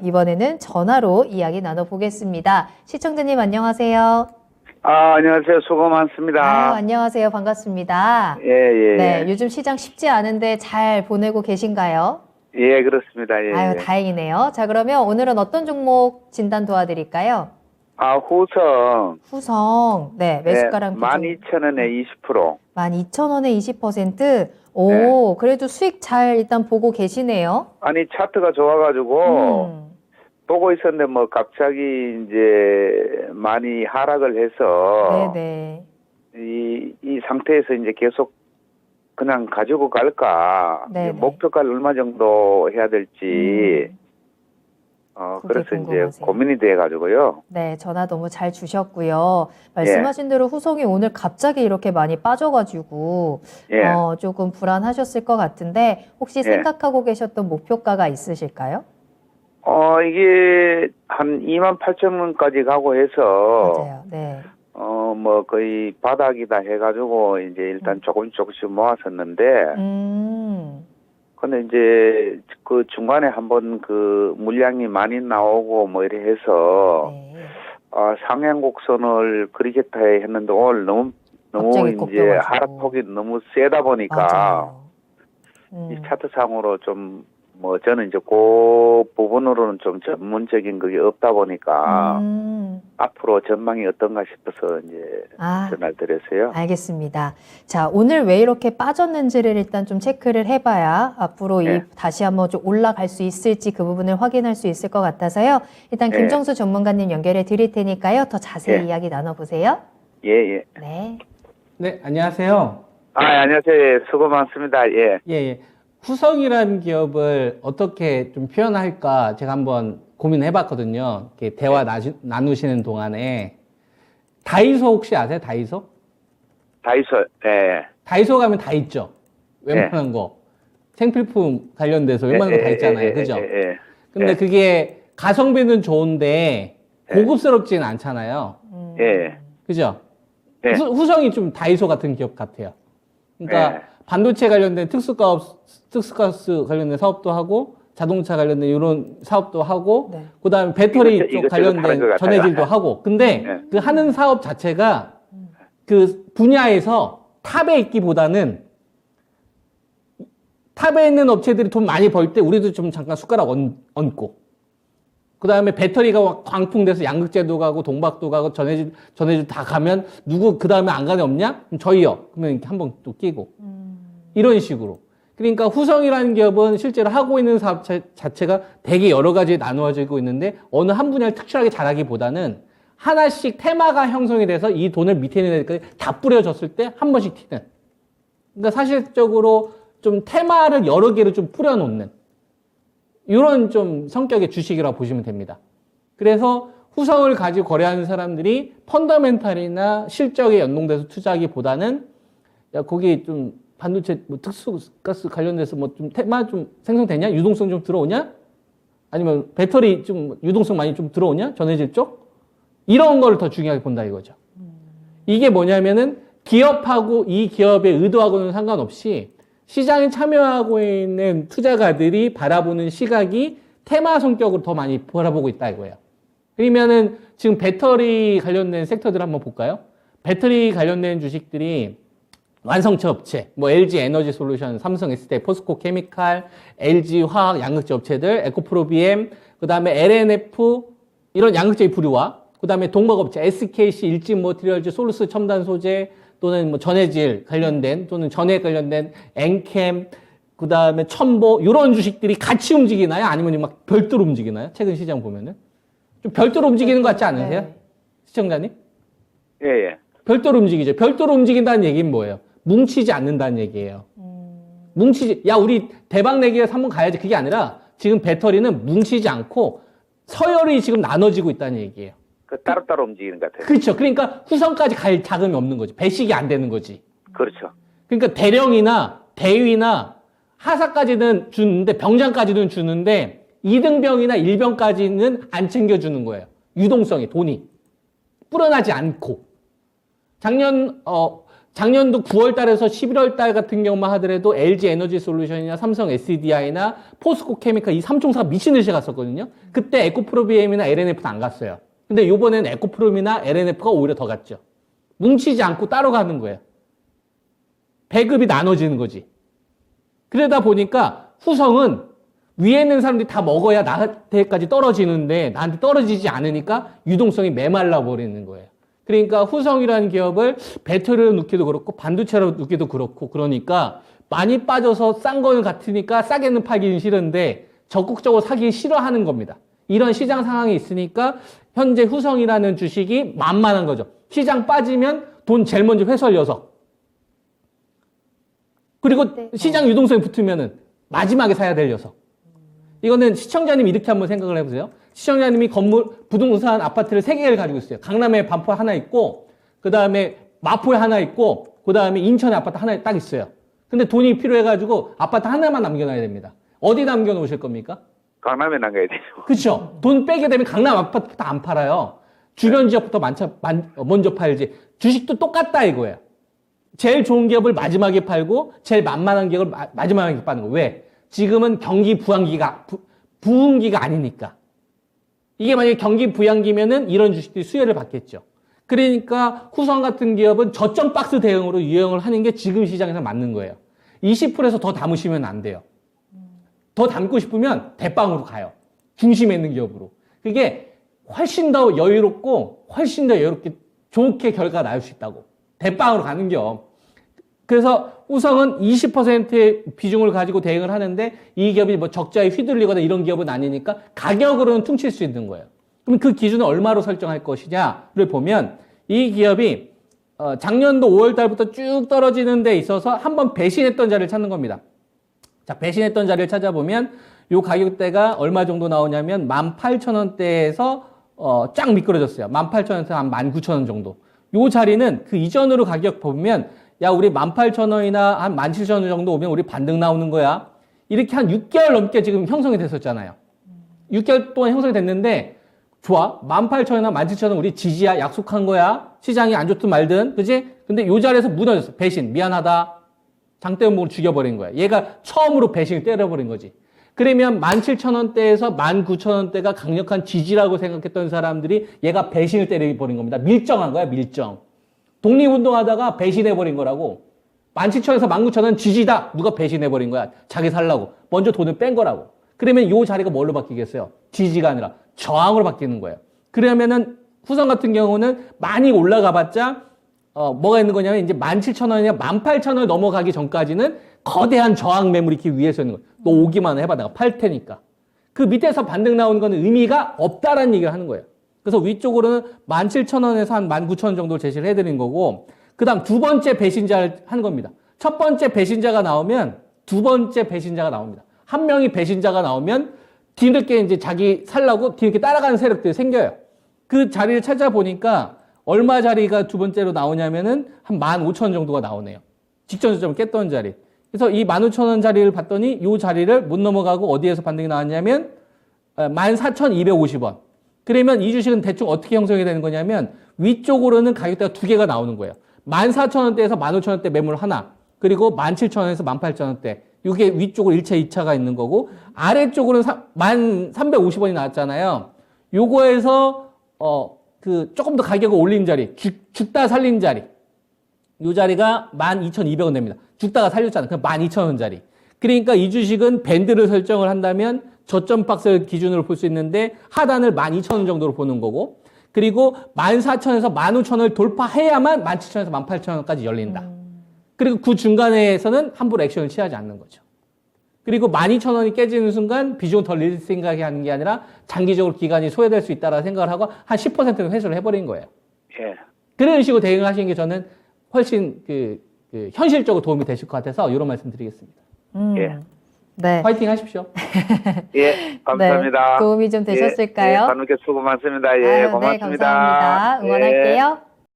이번에는 전화로 이야기 나눠보겠습니다. 시청자님 안녕하세요. 안녕하세요. 수고 많습니다. 안녕하세요. 반갑습니다. 예. 네, 요즘 시장 쉽지 않은데 잘 보내고 계신가요? 예, 그렇습니다. 예. 다행이네요. 자, 그러면 오늘은 어떤 종목 진단 도와드릴까요? 후성. 후성, 네, 매수가랑 12,000원에 20%. 12,000원에 20%? 오, 네. 그래도 수익 잘 일단 보고 계시네요. 아니, 차트가 좋아가지고, 보고 있었는데, 갑자기 이제 많이 하락을 해서, 네네. 이 상태에서 이제 계속 그냥 가지고 갈까, 네네. 목표가를 얼마 정도 해야 될지, 그래서 궁금하세요. 이제 고민이 돼가지고요. 네, 전화 너무 잘 주셨고요. 말씀하신 대로 후성이 오늘 갑자기 이렇게 많이 빠져가지고, 예. 조금 불안하셨을 것 같은데, 혹시 생각하고 계셨던 목표가가 있으실까요? 이게 한 28,000원까지 가고 해서, 맞아요. 네. 거의 바닥이다 해가지고, 이제 일단 조금씩 모았었는데, 근데 이제 그 중간에 한번 그 물량이 많이 나오고 이래 해서, 네. 상향 곡선을 그리겠다 했는데, 오늘 너무 이제 꺾여가지고. 하락폭이 너무 세다 보니까, 맞아요. 이 차트상으로 좀, 저는 이제 그 부분으로는 좀 전문적인 그게 없다 보니까, 앞으로 전망이 어떤가 싶어서 이제 전화를 드렸어요. 알겠습니다. 자, 오늘 왜 이렇게 빠졌는지를 일단 좀 체크를 해봐야 앞으로 다시 한번 좀 올라갈 수 있을지 그 부분을 확인할 수 있을 것 같아서요. 일단 김정수 전문가님 연결해 드릴 테니까요. 더 자세히 이야기 나눠보세요. 예. 네. 네, 안녕하세요. 안녕하세요. 수고 많습니다. 예. 후성이라는 기업을 어떻게 좀 표현할까 제가 한번 고민해 봤거든요. 이렇게 대화 나누시는 동안에. 다이소 혹시 아세요? 다이소? 다이소, 다이소 가면 다 있죠. 웬만한 거. 생필품 관련돼서 웬만한 거 다 있잖아요. 그죠? 근데 그게 가성비는 좋은데 고급스럽지는 않잖아요. 그죠? 후성이 좀 다이소 같은 기업 같아요. 그러니까 반도체 관련된 특수가스 관련된 사업도 하고 자동차 관련된 이런 사업도 하고 그다음에 배터리 쪽 관련된 전해질도 하고 근데 그 하는 사업 자체가 그 분야에서 탑에 있기보다는 탑에 있는 업체들이 돈 많이 벌 때 우리도 좀 잠깐 숟가락 얹고 그다음에 배터리가 광풍돼서 양극재도 가고 동박도 가고 전해질 다 가면 누구 그다음에 안 가는 없냐? 그럼 저희요. 그러면 이렇게 한번 또 끼고 이런 식으로. 그러니까 후성이라는 기업은 실제로 하고 있는 사업 자체가 되게 여러 가지 나누어지고 있는데 어느 한 분야를 특출하게 잘하기보다는 하나씩 테마가 형성이 돼서 이 돈을 밑에 있는 데까지 다 뿌려졌을 때 한 번씩 튀는. 그러니까 사실적으로 좀 테마를 여러 개를 좀 뿌려놓는 이런 좀 성격의 주식이라고 보시면 됩니다. 그래서 후성을 가지고 거래하는 사람들이 펀더멘탈이나 실적에 연동돼서 투자하기보다는 야 거기 좀 반도체 특수가스 관련돼서 좀 테마 좀 생성되냐? 유동성 좀 들어오냐? 아니면 배터리 좀 유동성 많이 좀 들어오냐? 전해질 쪽? 이런 걸 더 중요하게 본다 이거죠. 이게 뭐냐면은 기업하고 이 기업의 의도하고는 상관없이 시장에 참여하고 있는 투자가들이 바라보는 시각이 테마 성격으로 더 많이 바라보고 있다 이거예요. 그러면은 지금 배터리 관련된 섹터들 한번 볼까요? 배터리 관련된 주식들이 완성체 업체, LG 에너지 솔루션, 삼성 SDI, 포스코 케미칼, LG 화학 양극재 업체들, 에코프로비엠, 그 다음에 LNF 이런 양극재의 부류와 그 다음에 동박 업체 SKC, 일진 머티리얼즈, 솔루스 첨단 소재 또는 전해질 관련된 또는 전해 관련된 엔캠, 그 다음에 첨보 이런 주식들이 같이 움직이나요? 아니면 막 별도로 움직이나요? 최근 시장 보면은 좀 별도로 움직이는 것 같지 않으세요? 시청자님? 예. 별도로 움직이죠. 별도로 움직인다는 얘기는 뭐예요? 뭉치지 않는다는 얘기예요. 우리 대박 내기 위해서 한번 가야지. 그게 아니라 지금 배터리는 뭉치지 않고 서열이 지금 나눠지고 있다는 얘기예요. 따로따로 움직이는 것 같아요. 그렇죠. 그러니까 후성까지 갈 자금이 없는 거지. 배식이 안 되는 거지. 그렇죠. 그러니까 대령이나 대위나 하사까지는 주는데 병장까지는 주는데 2등병이나 1병까지는 안 챙겨주는 거예요. 유동성이 돈이. 불어나지 않고. 작년 작년도 9월 달에서 11월 달 같은 경우만 하더라도 LG 에너지 솔루션이나 삼성 SDI나 포스코 케미칼 이 3총사가 미친 듯이 갔었거든요. 그때 에코프로비엠이나 LNF는 안 갔어요. 근데 요번에는 에코프롬이나 LNF가 오히려 더 갔죠. 뭉치지 않고 따로 가는 거예요. 배급이 나눠지는 거지. 그러다 보니까 후성은 위에 있는 사람들이 다 먹어야 나한테까지 떨어지는데 나한테 떨어지지 않으니까 유동성이 메말라 버리는 거예요. 그러니까 후성이라는 기업을 배터리로 넣기도 그렇고 반도체로 넣기도 그렇고 그러니까 많이 빠져서 싼 거는 같으니까 싸게는 팔기는 싫은데 적극적으로 사기 싫어하는 겁니다. 이런 시장 상황이 있으니까 현재 후성이라는 주식이 만만한 거죠. 시장 빠지면 돈 제일 먼저 회수할 녀석. 그리고 네. 시장 유동성이 붙으면은 마지막에 사야 될 녀석. 이거는 시청자님 이렇게 한번 생각을 해보세요. 시청자님이 건물, 부동산 아파트를 3개를 가지고 있어요. 강남에 반포 하나 있고, 그 다음에 마포에 하나 있고, 그 다음에 인천에 아파트 하나 딱 있어요. 근데 돈이 필요해가지고 아파트 하나만 남겨놔야 됩니다. 어디 남겨놓으실 겁니까? 강남에 남겨야 되죠. 그렇죠. 돈 빼게 되면 강남 아파트부터 안 팔아요. 주변 지역부터 먼저 팔지. 주식도 똑같다 이거예요. 제일 좋은 기업을 마지막에 팔고 제일 만만한 기업을 마지막에 파는 거예요. 왜? 지금은 경기 부흥기가 아니니까. 이게 만약에 경기 부양기면은 이런 주식들이 수혜를 받겠죠. 그러니까 후성 같은 기업은 저점 박스 대응으로 유형을 하는 게 지금 시장에서 맞는 거예요. 20%에서 더 담으시면 안 돼요. 더 담고 싶으면 대빵으로 가요. 중심에 있는 기업으로. 그게 훨씬 더 여유롭고 훨씬 더 여유롭게 좋게 결과가 나올 수 있다고. 대빵으로 가는 기업. 그래서 후성은 20%의 비중을 가지고 대응을 하는데 이 기업이 뭐 적자에 휘둘리거나 이런 기업은 아니니까 가격으로는 퉁칠 수 있는 거예요. 그럼 그 기준을 얼마로 설정할 것이냐를 보면 이 기업이 작년도 5월 달부터 쭉 떨어지는 데 있어서 한번 배신했던 자리를 찾는 겁니다. 자, 배신했던 자리를 찾아보면 요 가격대가 얼마 정도 나오냐면 18,000원대에서 쫙 미끄러졌어요. 18,000원에서 한 19,000원 정도. 요 자리는 그 이전으로 가격 보면 야, 우리 18,000원이나 한 17,000원 정도 오면 우리 반등 나오는 거야. 이렇게 한 6개월 넘게 지금 형성이 됐었잖아요. 6개월 동안 형성이 됐는데 좋아. 18,000원이나 17,000원 우리 지지야. 약속한 거야. 시장이 안 좋든 말든. 그지? 근데 요 자리에서 무너졌어. 배신. 미안하다. 장대음목으로 죽여버린 거야. 얘가 처음으로 배신을 때려버린 거지. 그러면 17,000원대에서 19,000원대가 강력한 지지라고 생각했던 사람들이 얘가 배신을 때려버린 겁니다. 밀정한 거야, 밀정. 독립운동하다가 배신해버린 거라고. 17,000원에서 19,000원 지지다. 누가 배신해버린 거야. 자기 살라고. 먼저 돈을 뺀 거라고. 그러면 이 자리가 뭘로 바뀌겠어요? 지지가 아니라 저항으로 바뀌는 거예요. 그러면은 후성 같은 경우는 많이 올라가봤자 뭐가 있는 거냐면 이제 17,000원이나 18,000원을 넘어가기 전까지는 거대한 저항 매물이 이렇게 위에서 있는 거예요. 너 오기만 해봐. 내가 팔 테니까. 그 밑에서 반등 나오는 거는 의미가 없다라는 얘기를 하는 거예요. 그래서 위쪽으로는 17,000원에서 한 19,000원 정도 제시를 해드린 거고, 그 다음 두 번째 배신자를 하는 겁니다. 첫 번째 배신자가 나오면 두 번째 배신자가 나옵니다. 한 명이 배신자가 나오면 뒤늦게 이제 자기 살라고 뒤늦게 따라가는 세력들이 생겨요. 그 자리를 찾아보니까 얼마 자리가 두 번째로 나오냐면은 한 15,000원 정도가 나오네요. 직전 저점을 깼던 자리. 그래서 이 15,000원 자리를 봤더니 이 자리를 못 넘어가고 어디에서 반등이 나왔냐면 14,250원. 그러면 이 주식은 대충 어떻게 형성이 되는 거냐면 위쪽으로는 가격대가 두 개가 나오는 거예요. 14,000원대에서 15,000원대 매물 하나, 그리고 17,000원에서 18,000원대. 이게 위쪽으로 1차, 2차가 있는 거고, 아래쪽으로는 1,350원이 나왔잖아요. 요거에서 조금 더 가격을 올린 자리, 죽다 살린 자리. 요 자리가 12,200원 됩니다. 죽다가 살렸잖아요. 그럼 12,000원 자리. 그러니까 이 주식은 밴드를 설정을 한다면 저점 박스를 기준으로 볼 수 있는데 하단을 12,000원 정도로 보는 거고, 그리고 14,000원에서 15,000원을 돌파해야만 17,000원에서 18,000원까지 열린다. 그리고 그 중간에서는 함부로 액션을 취하지 않는 거죠. 그리고 12,000원이 깨지는 순간 비중을 덜 릴 생각이 하는 게 아니라 장기적으로 기간이 소요될 수 있다라고 생각을 하고 한 10%는 회수를 해버린 거예요. 예. 그런 식으로 대응을 하시는 게 저는 훨씬 현실적으로 도움이 되실 것 같아서 이런 말씀 드리겠습니다. 예. 네. 화이팅 하십시오. 예, 감사합니다. 네, 도움이 좀 되셨을까요? 예, 예, 간호께 수고 많습니다. 예, 고맙습니다. 네, 감사합니다. 응원할게요. 예.